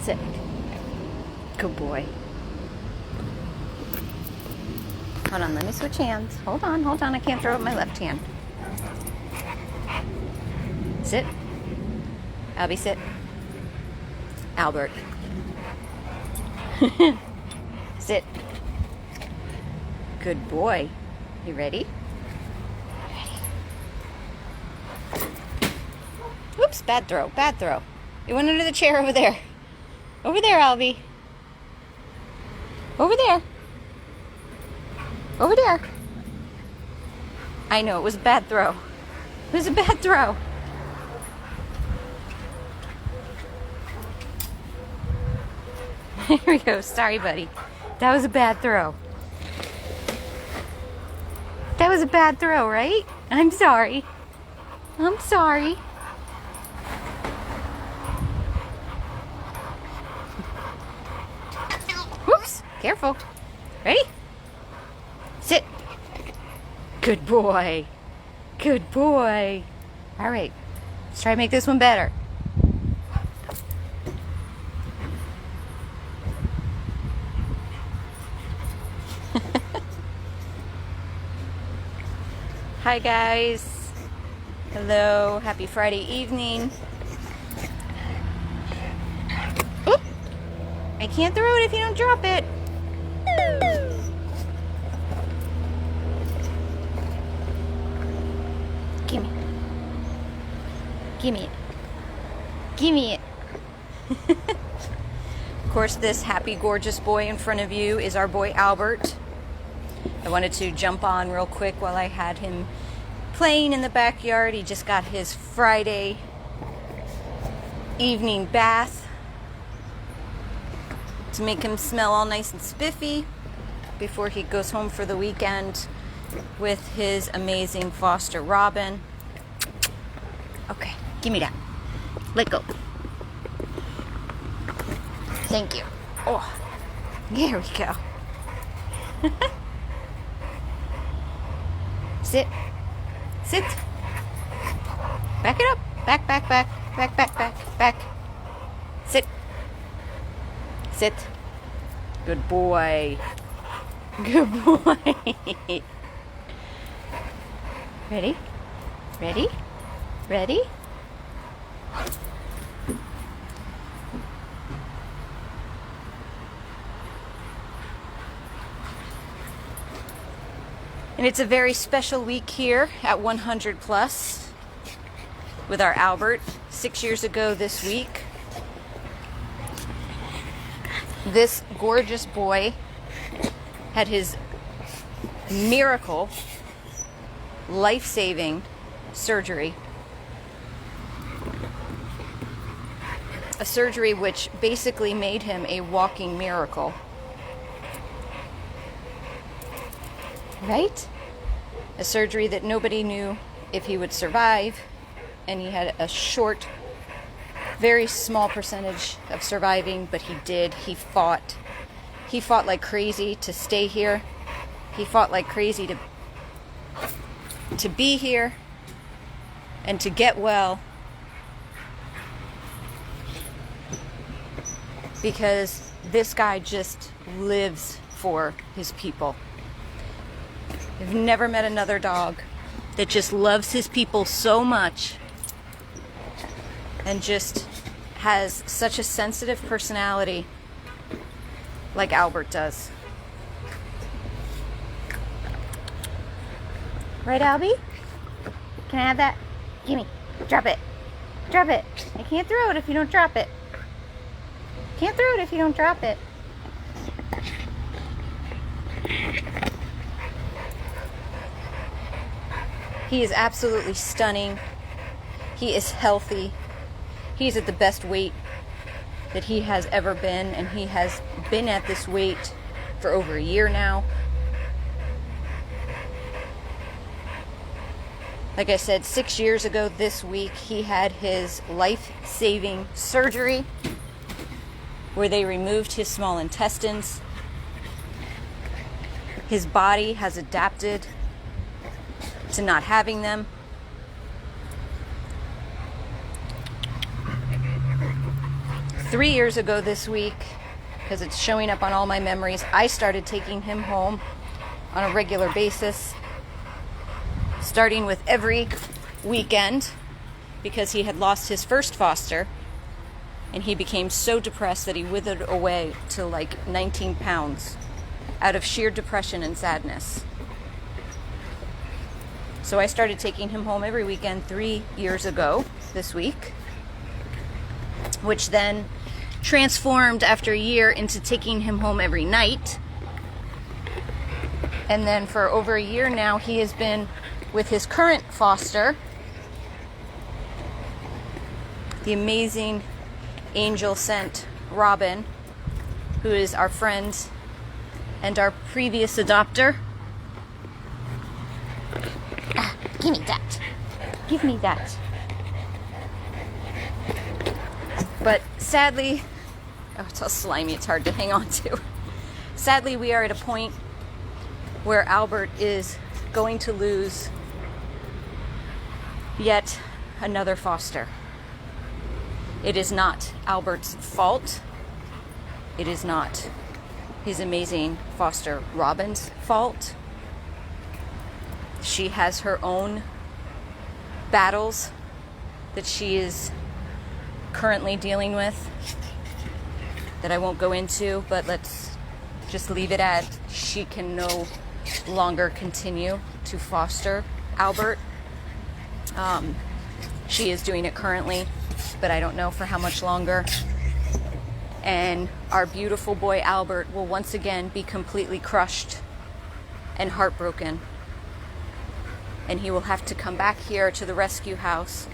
Sit. Good boy. Hold on, let me switch hands. Hold on. I can't throw up my left hand. Sit. Albie, sit. Albert. Sit. Good boy. You ready? Oops, bad throw. It went under the chair over there. Over there, Albie. Over there. I know, it was a bad throw. Here we go. Sorry, buddy. That was a bad throw. Right? I'm sorry. Whoops. Careful. Ready? Sit. Good boy. All right. Let's try to make this one better. Hi guys. Hello. Happy Friday evening. Oop. I can't throw it if you don't drop it. Give me it. Of course, this happy, gorgeous boy in front of you is our boy Albert. I wanted to jump on real quick while I had him playing in the backyard. He just got his Friday evening bath to make him smell all nice and spiffy before he goes home for the weekend with his amazing foster Robin. Okay, give me that. Let go. Thank you. Oh, there we go. Sit. Back it up. Back. Sit. Good boy. Ready? And it's a very special week here at 100 Plus with our Albert. 6 years ago this week, this gorgeous boy had his miracle, life-saving surgery. A surgery which basically made him a walking miracle. Right? A surgery that nobody knew if he would survive, and he had a short, very small percentage of surviving, but he did. He fought like crazy to stay here. He fought like crazy to be here and to get well, because this guy just lives for his people. I've never met another dog that just loves his people so much and just has such a sensitive personality like Albert does. Right, Albie? Can I have that? Gimme. Drop it. I can't throw it if you don't drop it. He is absolutely stunning. He is healthy. He's at the best weight that he has ever been, and he has been at this weight for over a year now. Like I said, 6 years ago this week, he had his life-saving surgery where they removed his small intestines. His body has adapted to not having them. 3 years ago this week, because it's showing up on all my memories, I started taking him home on a regular basis, starting with every weekend, because he had lost his first foster, and he became so depressed that he withered away to like 19 pounds out of sheer depression and sadness. So I started taking him home every weekend 3 years ago this week, which then transformed after a year into taking him home every night. And then for over a year now, he has been with his current foster, the amazing angel sent Robin, who is our friend and our previous adopter. Give me that. Give me that. But sadly, it's all slimy, it's hard to hang on to. Sadly, we are at a point where Albert is going to lose yet another foster. It is not Albert's fault. It is not his amazing foster Robin's fault. She has her own battles that she is currently dealing with that I won't go into, but let's just leave it at she can no longer continue to foster Albert. She is doing it currently, but I don't know for how much longer. And our beautiful boy Albert will once again be completely crushed and heartbroken. And he will have to come back here to the rescue house,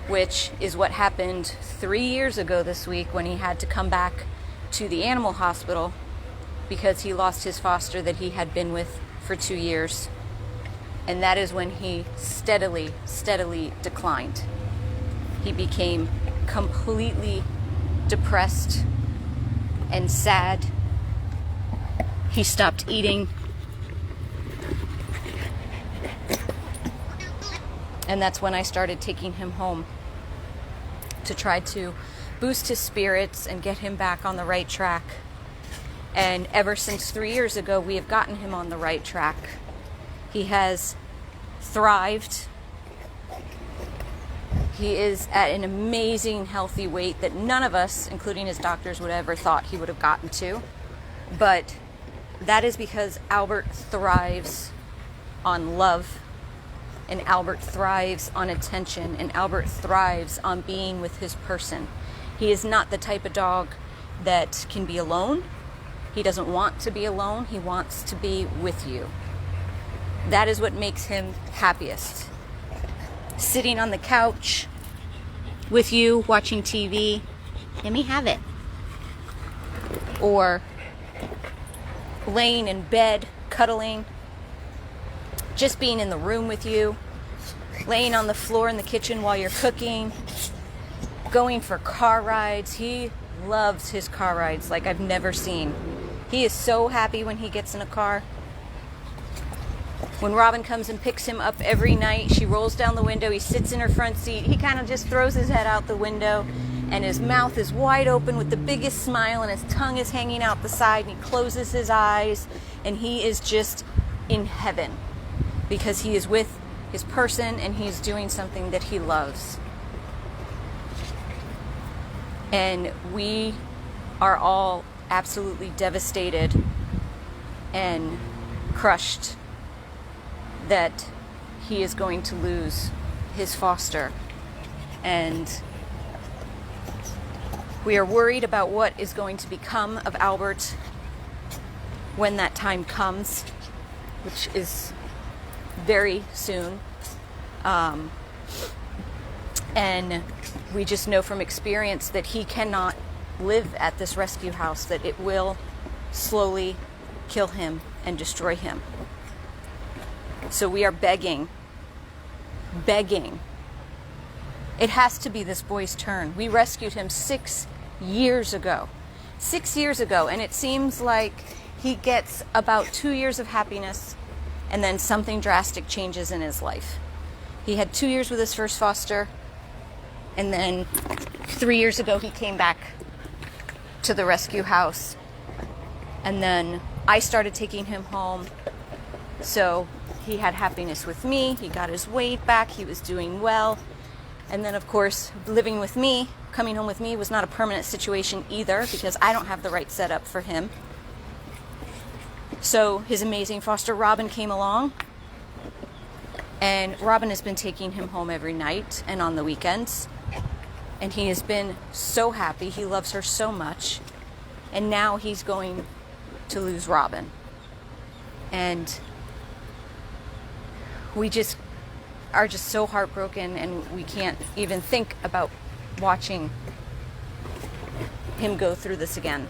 which is what happened 3 years ago this week when he had to come back to the animal hospital because he lost his foster that he had been with for 2 years. And that is when he steadily declined. He became completely depressed and sad. He stopped eating. And that's when I started taking him home to try to boost his spirits and get him back on the right track. And ever since 3 years ago, we have gotten him on the right track. He has thrived. He is at an amazing healthy weight that none of us, including his doctors, would ever thought he would have gotten to. But that is because Albert thrives on love, and Albert thrives on attention, and Albert thrives on being with his person. He is not the type of dog that can be alone. He doesn't want to be alone. He wants to be with you. That is what makes him happiest. Sitting on the couch with you, watching TV. Let me have it. Or laying in bed, cuddling. Just being in the room with you. Laying on the floor in the kitchen while you're cooking. Going for car rides. He loves his car rides like I've never seen. He is so happy when he gets in a car. When Robin comes and picks him up every night, she rolls down the window, he sits in her front seat, he kind of just throws his head out the window, and his mouth is wide open with the biggest smile, and his tongue is hanging out the side, and he closes his eyes, and he is just in heaven, because he is with his person, and he's doing something that he loves. And we are all absolutely devastated and crushed that he is going to lose his foster. And we are worried about what is going to become of Albert when that time comes, which is very soon. And we just know from experience that he cannot live at this rescue house, that it will slowly kill him and destroy him. So we are begging. It has to be this boy's turn. We rescued him 6 years ago. 6 years ago, and it seems like he gets about 2 years of happiness, and then something drastic changes in his life. He had 2 years with his first foster, and then 3 years ago he came back to the rescue house. And then I started taking him home. So he had happiness with me. He got his weight back. He was doing well. And then, of course, living with me, coming home with me was not a permanent situation either, because I don't have the right setup for him. So his amazing foster Robin came along. And Robin has been taking him home every night and on the weekends. And he has been so happy. He loves her so much. And now he's going to lose Robin. And we just are just so heartbroken, and we can't even think about watching him go through this again.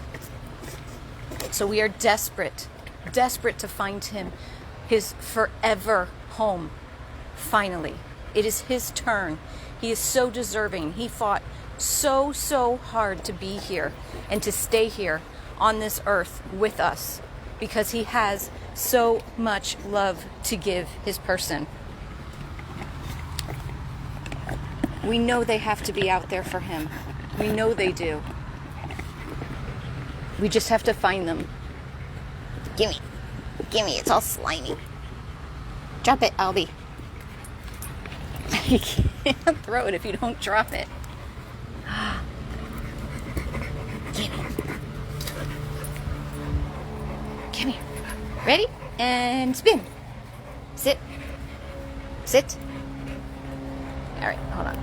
So we are desperate to find him his forever home. Finally, it is his turn. He is so deserving. He fought so hard to be here and to stay here on this earth with us, because he has so much love to give his person. We know they have to be out there for him. We know they do. We just have to find them. Gimme, it's all slimy. Drop it, Albie. You can't throw it if you don't drop it. Gimme. Ready? And spin. Sit. All right, hold on.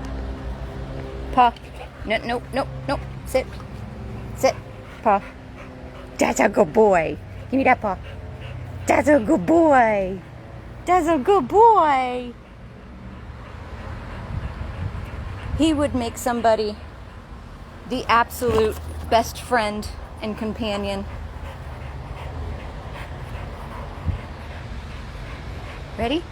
Paw. No. Sit. Paw. That's a good boy. Give me that paw. That's a good boy. He would make somebody the absolute best friend and companion. Ready?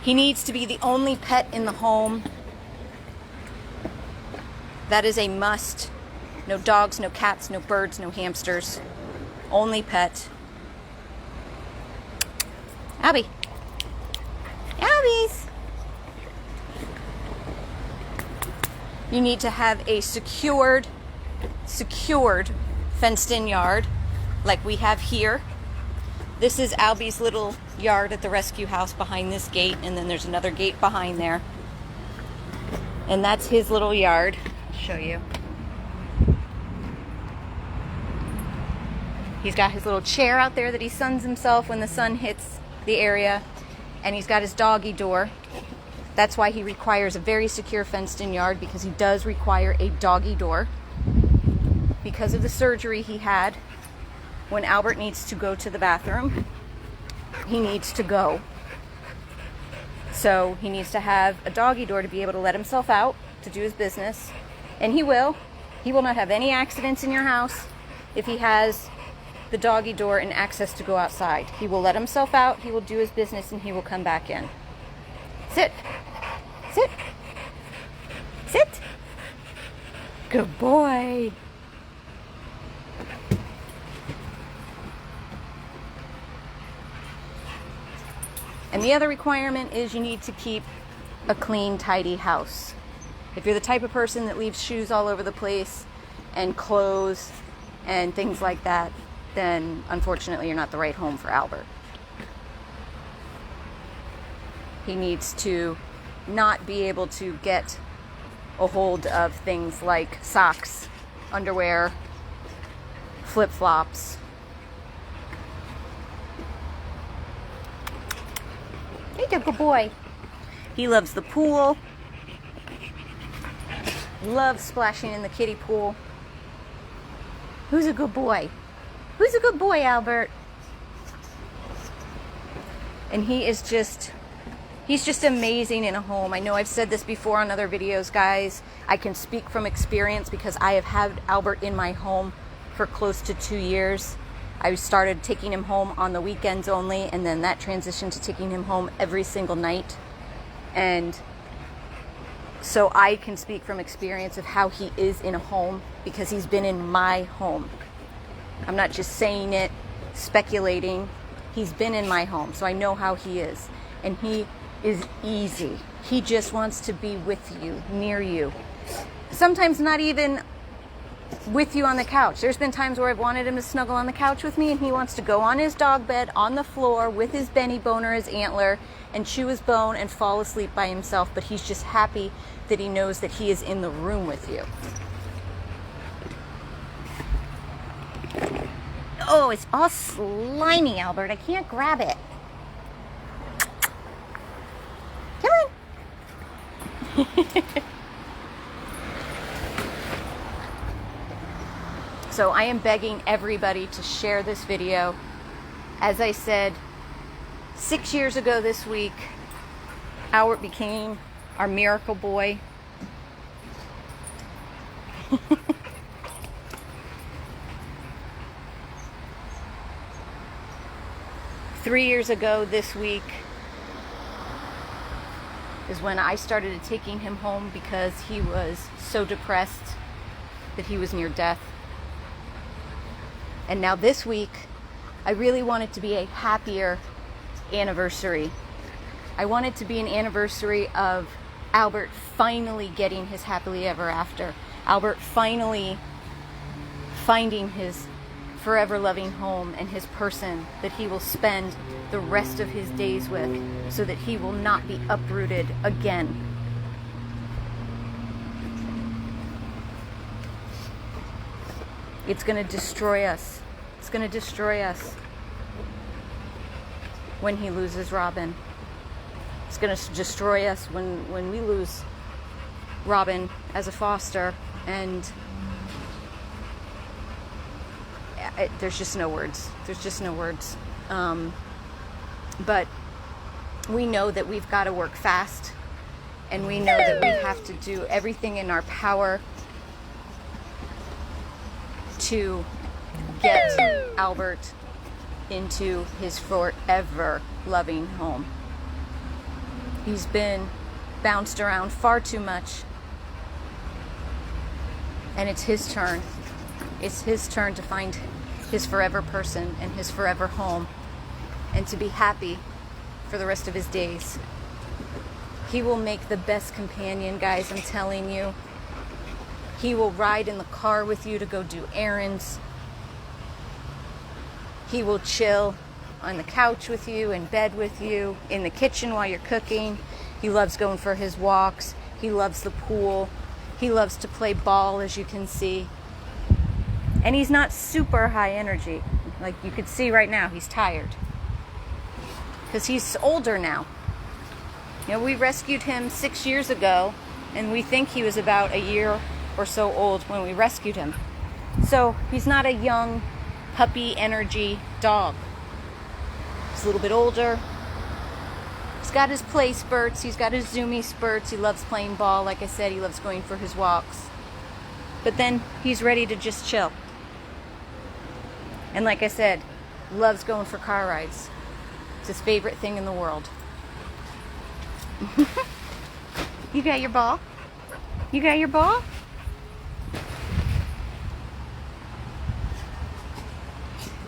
He needs to be the only pet in the home. That is a must. No dogs, no cats, no birds, no hamsters. Only pet. Albie. Albies. You need to have a secured, fenced-in yard like we have here. This is Albie's little yard at the rescue house behind this gate, and then there's another gate behind there. And that's his little yard. I'll show you. He's got his little chair out there that he suns himself when the sun hits the area, and he's got his doggy door. That's why he requires a very secure fenced-in yard, because he does require a doggy door because of the surgery he had. When Albert needs to go to the bathroom, he needs to go. So he needs to have a doggy door to be able to let himself out to do his business. And he will. He will not have any accidents in your house if he has the doggy door and access to go outside. He will let himself out, he will do his business, and he will come back in. Sit. Good boy. And the other requirement is you need to keep a clean, tidy house. If you're the type of person that leaves shoes all over the place and clothes and things like that, then unfortunately you're not the right home for Albert. He needs to not be able to get a hold of things like socks, underwear, flip-flops. He's a good boy. He loves the pool. Loves splashing in the kiddie pool. Who's a good boy? Who's a good boy, Albert? And he's just amazing in a home. I know I've said this before on other videos, guys. I can speak from experience because I have had Albert in my home for close to 2 years. I started taking him home on the weekends only, and then that transitioned to taking him home every single night. And so I can speak from experience of how he is in a home because he's been in my home. I'm not just saying it, speculating. He's been in my home, so I know how he is. And he is easy. He just wants to be with you, near you. Sometimes not even with you on the couch. There's been times where I've wanted him to snuggle on the couch with me, and he wants to go on his dog bed on the floor with his Benny bone or his antler and chew his bone and fall asleep by himself, but he's just happy that he knows that he is in the room with you. Oh, it's all slimy, Albert. I can't grab it. Come on. So I am begging everybody to share this video. As I said, 6 years ago this week, Albert became our miracle boy. 3 years ago this week is when I started taking him home because he was so depressed that he was near death. And now this week, I really want it to be a happier anniversary. I want it to be an anniversary of Albert finally getting his happily ever after. Albert finally finding his forever loving home and his person that he will spend the rest of his days with, so that he will not be uprooted again. It's going to destroy us. It's going to destroy us when he loses Robin. It's going to destroy us when we lose Robin as a foster, and there's just no words. There's just no words. But we know that we've got to work fast, and we know that we have to do everything in our power to get Albert into his forever loving home. He's been bounced around far too much, and it's his turn. It's his turn to find his forever person and his forever home, and to be happy for the rest of his days. He will make the best companion, guys, I'm telling you. He will ride in the car with you to go do errands. He will chill on the couch with you, in bed with you, in the kitchen while you're cooking. He loves going for his walks. He loves the pool. He loves to play ball, as you can see. And he's not super high energy. Like you could see right now, he's tired. Because he's older now. You know, we rescued him 6 years ago, and we think he was about a year or so old when we rescued him. So he's not a young, puppy energy dog. He's a little bit older. He's got his play spurts. He's got his zoomy spurts. He loves playing ball. Like I said, he loves going for his walks. But then he's ready to just chill. And like I said, loves going for car rides. It's his favorite thing in the world. You got your ball? You got your ball?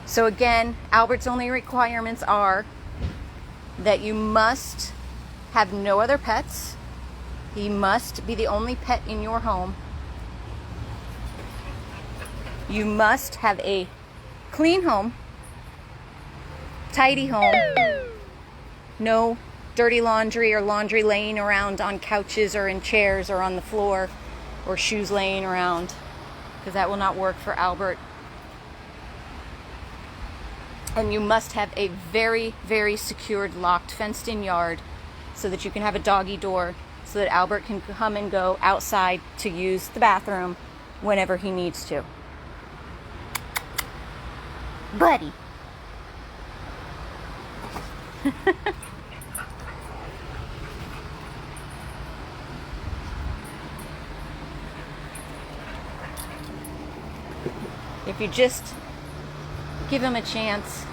So again, Albert's only requirements are that you must have no other pets. He must be the only pet in your home. You must have a clean home, tidy home, no dirty laundry or laundry laying around on couches or in chairs or on the floor, or shoes laying around, because that will not work for Albert. And you must have a very, very secured, locked, fenced-in yard so that you can have a doggy door so that Albert can come and go outside to use the bathroom whenever he needs to. Buddy. If you just give him a chance,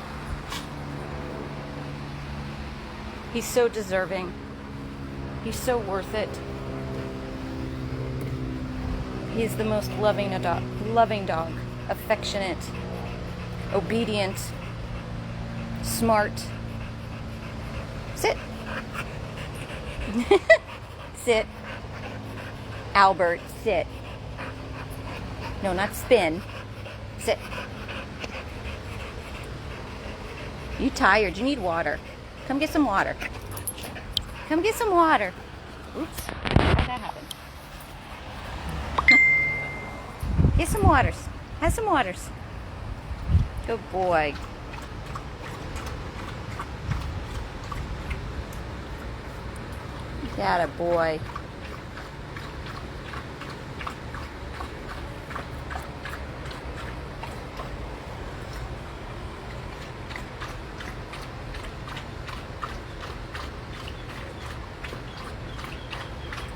he's so deserving. He's so worth it. He's the most loving dog, affectionate, obedient, smart. Sit. Sit. Albert, sit. No, not spin. Sit. You tired. You need water. Come get some water. Come get some water. Oops. How'd that happen? Get some waters. Have some waters. Good boy. Atta boy.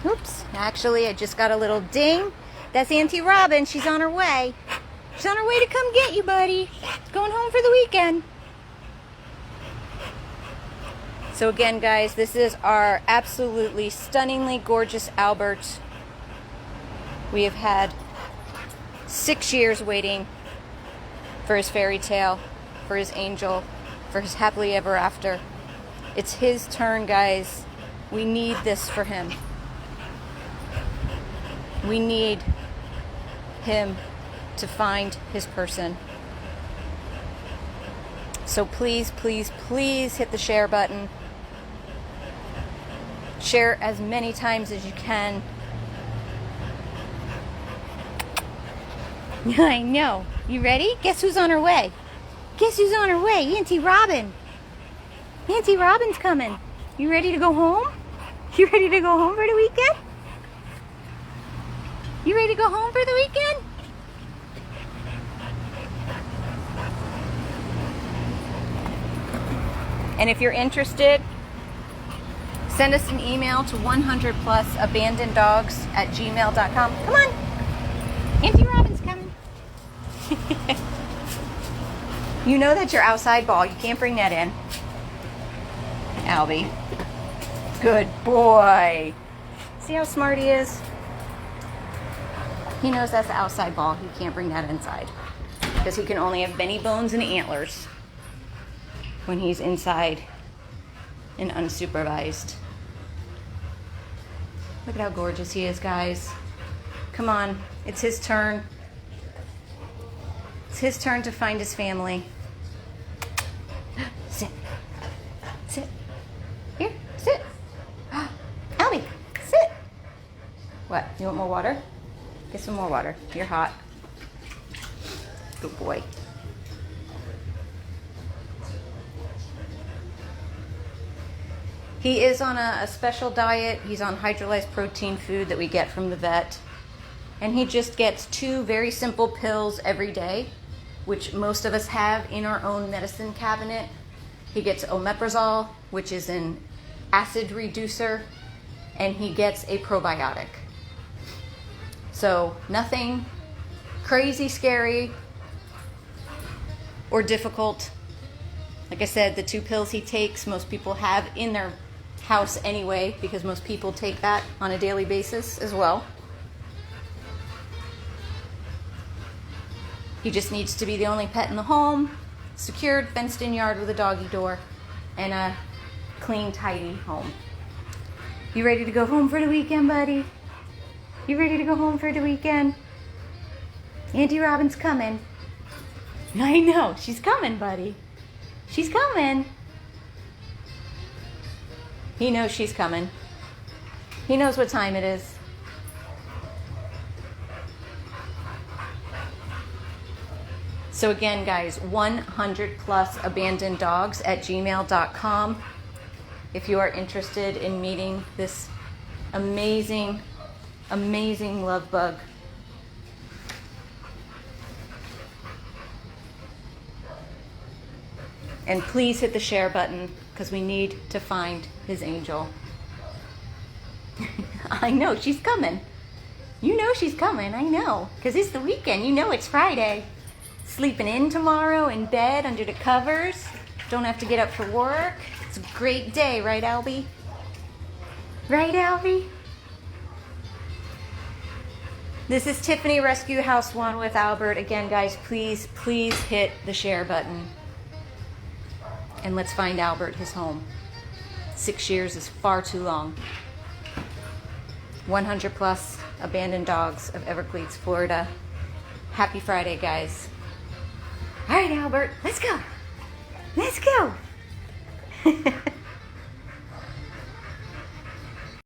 Oops, actually I just got a little ding. That's Auntie Robin. She's on her way. She's on her way to come get you, buddy. She's going home for the weekend. So again, guys, this is our absolutely stunningly gorgeous Albert. We have had 6 years waiting for his fairy tale, for his angel, for his happily ever after. It's his turn, guys. We need this for him. We need him to find his person. So please, please, please hit the share button. Share as many times as you can. I know. You ready? Guess who's on her way? Guess who's on her way? Auntie Robin. Auntie Robin's coming. You ready to go home? You ready to go home for the weekend? You ready to go home for the weekend? And if you're interested, send us an email to 100plusabandoneddogs@gmail.com. Come on. Auntie Robin's coming. You know that's your outside ball. You can't bring that in. Albie. Good boy. See how smart he is? He knows that's the outside ball. He can't bring that inside. Because he can only have Benny bones and antlers when he's inside and unsupervised. Look at how gorgeous he is, guys. Come on, it's his turn. It's his turn to find his family. Sit. Sit. Here, sit. Albie, sit. What, you want more water? Get some more water. You're hot. Good boy. He is on a special diet. He's on hydrolyzed protein food that we get from the vet. And he just gets 2 very simple pills every day, which most of us have in our own medicine cabinet. He gets omeprazole, which is an acid reducer, and he gets a probiotic. So nothing crazy, scary, or difficult. Like I said, the 2 pills he takes, most people have in their house anyway, because most people take that on a daily basis as well. He just needs to be the only pet in the home, secured, fenced-in yard with a doggy door, and a clean, tidy home. You ready to go home for the weekend, buddy? You ready to go home for the weekend? Auntie Robin's coming. I know, she's coming, buddy. She's coming. He knows she's coming. He knows what time it is. So again, guys, 100plusabandoneddogs@gmail.com if you are interested in meeting this amazing, amazing love bug. And please hit the share button because we need to find his angel. I know, she's coming. You know she's coming, I know. Because it's the weekend, you know it's Friday. Sleeping in tomorrow in bed under the covers. Don't have to get up for work. It's a great day, right, Albie? Right, Albie? This is Tiffany Rescue House 1 with Albert. Again, guys, please, please hit the share button. And let's find Albert his home. 6 years is far too long. 100 plus abandoned dogs of Everglades, Florida. Happy Friday, guys. All right, Albert, let's go. Let's go.